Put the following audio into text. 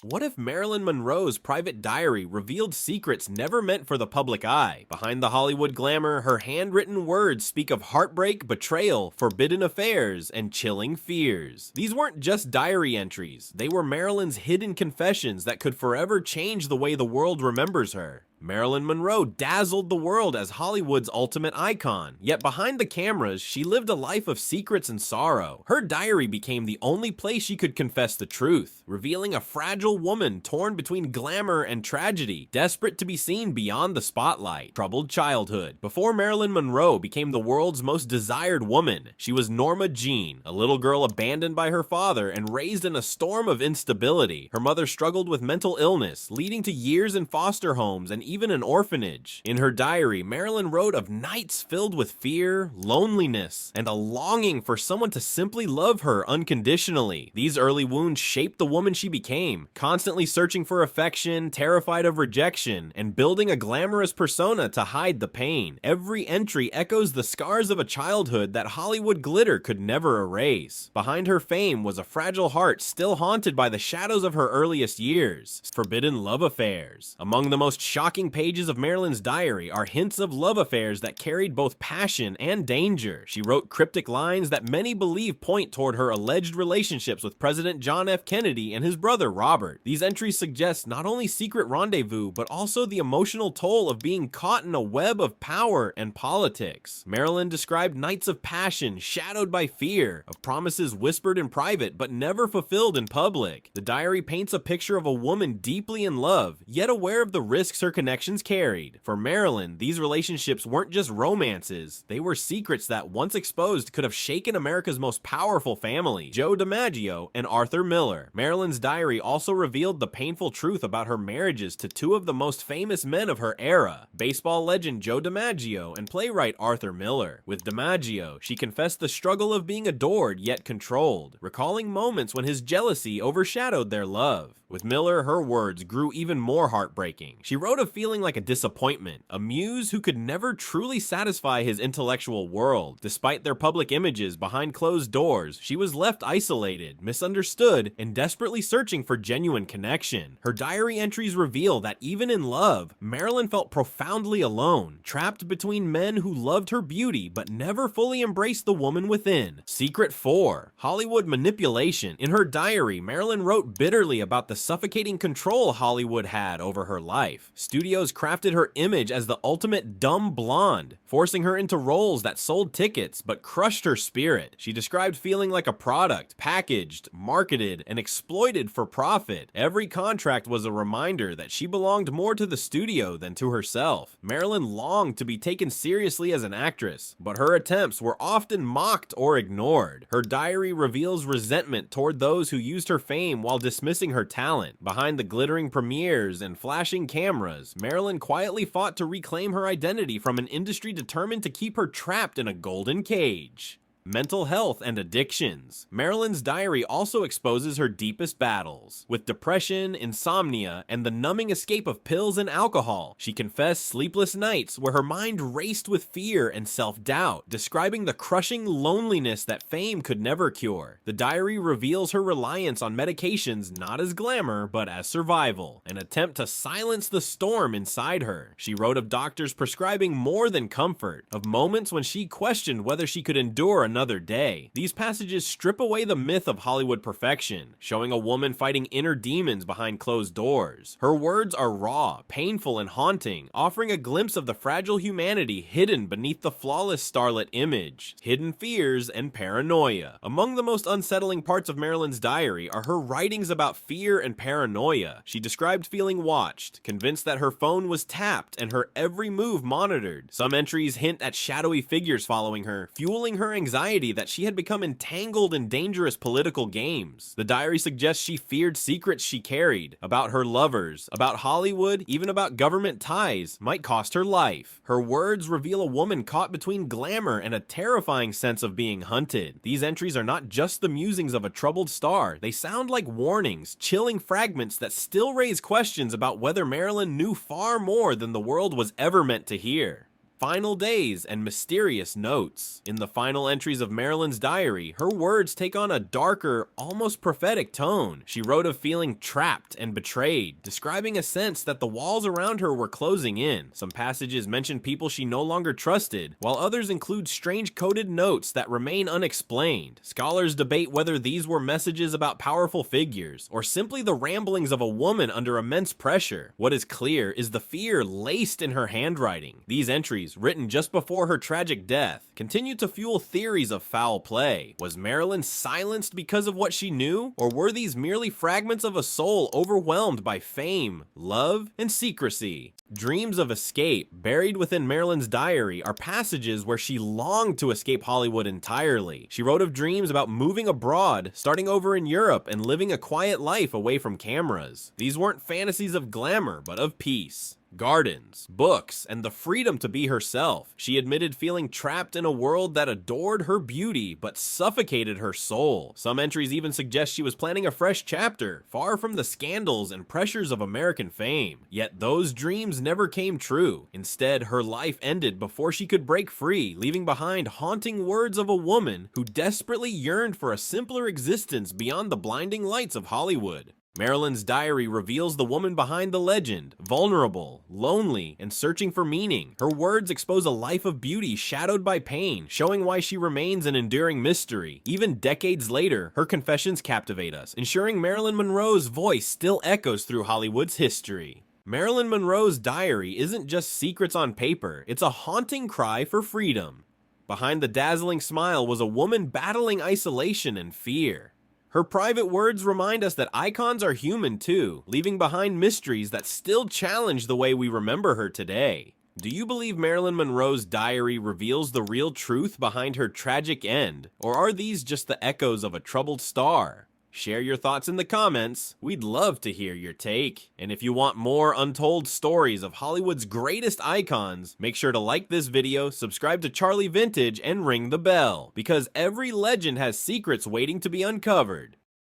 What if Marilyn Monroe's private diary revealed secrets never meant for the public eye? Behind the Hollywood glamour, her handwritten words speak of heartbreak, betrayal, forbidden affairs, and chilling fears. These weren't just diary entries, they were Marilyn's hidden confessions that could forever change the way the world remembers her. Marilyn Monroe dazzled the world as Hollywood's ultimate icon, yet behind the cameras, she lived a life of secrets and sorrow. Her diary became the only place she could confess the truth, revealing a fragile woman torn between glamour and tragedy, desperate to be seen beyond the spotlight. Troubled childhood. Before Marilyn Monroe became the world's most desired woman, she was Norma Jean, a little girl abandoned by her father and raised in a storm of instability. Her mother struggled with mental illness, leading to years in foster homes and even an orphanage. In her diary, Marilyn wrote of nights filled with fear, loneliness, and a longing for someone to simply love her unconditionally. These early wounds shaped the woman she became, constantly searching for affection, terrified of rejection, and building a glamorous persona to hide the pain. Every entry echoes the scars of a childhood that Hollywood glitter could never erase. Behind her fame was a fragile heart still haunted by the shadows of her earliest years. Forbidden love affairs. Among the most shocking pages of Marilyn's diary are hints of love affairs that carried both passion and danger. She wrote cryptic lines that many believe point toward her alleged relationships with President John F. Kennedy and his brother Robert. These entries suggest not only secret rendezvous, but also the emotional toll of being caught in a web of power and politics. Marilyn described nights of passion shadowed by fear, of promises whispered in private but never fulfilled in public. The diary paints a picture of a woman deeply in love, yet aware of the risks her connections carried. For Marilyn, these relationships weren't just romances, they were secrets that, once exposed, could have shaken America's most powerful family, Joe DiMaggio and Arthur Miller. Marilyn's diary also revealed the painful truth about her marriages to two of the most famous men of her era, baseball legend Joe DiMaggio and playwright Arthur Miller. With DiMaggio, she confessed the struggle of being adored yet controlled, recalling moments when his jealousy overshadowed their love. With Miller, her words grew even more heartbreaking. She wrote of feeling like a disappointment, a muse who could never truly satisfy his intellectual world. Despite their public images behind closed doors, she was left isolated, misunderstood, and desperately searching for genuine connection. Her diary entries reveal that even in love, Marilyn felt profoundly alone, trapped between men who loved her beauty but never fully embraced the woman within. Secret 4. Hollywood manipulation. In her diary, Marilyn wrote bitterly about the suffocating control Hollywood had over her life. Studios crafted her image as the ultimate dumb blonde, forcing her into roles that sold tickets but crushed her spirit. She described feeling like a product, packaged, marketed, and exploited for profit. Every contract was a reminder that she belonged more to the studio than to herself. Marilyn longed to be taken seriously as an actress, but her attempts were often mocked or ignored. Her diary reveals resentment toward those who used her fame while dismissing her talent. Behind the glittering premieres and flashing cameras, Marilyn quietly fought to reclaim her identity from an industry determined to keep her trapped in a golden cage. Mental health and addictions. Marilyn's diary also exposes her deepest battles. With depression, insomnia, and the numbing escape of pills and alcohol, she confessed sleepless nights where her mind raced with fear and self-doubt, describing the crushing loneliness that fame could never cure. The diary reveals her reliance on medications not as glamour, but as survival, an attempt to silence the storm inside her. She wrote of doctors prescribing more than comfort, of moments when she questioned whether she could endure another day. These passages strip away the myth of Hollywood perfection, showing a woman fighting inner demons behind closed doors. Her words are raw, painful, and haunting, offering a glimpse of the fragile humanity hidden beneath the flawless starlet image, hidden fears, and paranoia. Among the most unsettling parts of Marilyn's diary are her writings about fear and paranoia. She described feeling watched, convinced that her phone was tapped and her every move monitored. Some entries hint at shadowy figures following her, fueling her anxiety that she had become entangled in dangerous political games. The diary suggests she feared secrets she carried about her lovers, about Hollywood, even about government ties might cost her life. Her words reveal a woman caught between glamour and a terrifying sense of being hunted. These entries are not just the musings of a troubled star, they sound like warnings, chilling fragments that still raise questions about whether Marilyn knew far more than the world was ever meant to hear. final days, and mysterious notes. In the final entries of Marilyn's diary, her words take on a darker, almost prophetic tone. She wrote of feeling trapped and betrayed, describing a sense that the walls around her were closing in. Some passages mention people she no longer trusted, while others include strange coded notes that remain unexplained. Scholars debate whether these were messages about powerful figures, or simply the ramblings of a woman under immense pressure. What is clear is the fear laced in her handwriting. These entries, written just before her tragic death, continue to fuel theories of foul play. Was Marilyn silenced because of what she knew? Or were these merely fragments of a soul overwhelmed by fame, love, and secrecy? Dreams of escape, buried within Marilyn's diary, are passages where she longed to escape Hollywood entirely. She wrote of dreams about moving abroad, starting over in Europe, and living a quiet life away from cameras. These weren't fantasies of glamour, but of peace. Gardens, books, and the freedom to be herself. She admitted feeling trapped in a world that adored her beauty but suffocated her soul. Some entries even suggest she was planning a fresh chapter, far from the scandals and pressures of American fame. Yet those dreams never came true. Instead, her life ended before she could break free, leaving behind haunting words of a woman who desperately yearned for a simpler existence beyond the blinding lights of Hollywood. Marilyn's diary reveals the woman behind the legend, vulnerable, lonely, and searching for meaning. Her words expose a life of beauty shadowed by pain, showing why she remains an enduring mystery. Even decades later, her confessions captivate us, ensuring Marilyn Monroe's voice still echoes through Hollywood's history. Marilyn Monroe's diary isn't just secrets on paper, it's a haunting cry for freedom. Behind the dazzling smile was a woman battling isolation and fear. Her private words remind us that icons are human too, leaving behind mysteries that still challenge the way we remember her today. Do you believe Marilyn Monroe's diary reveals the real truth behind her tragic end, or are these just the echoes of a troubled star? Share your thoughts in the comments. We'd love to hear your take. And if you want more untold stories of Hollywood's greatest icons, make sure to like this video, subscribe to Charlie Vintage, and ring the bell, because every legend has secrets waiting to be uncovered.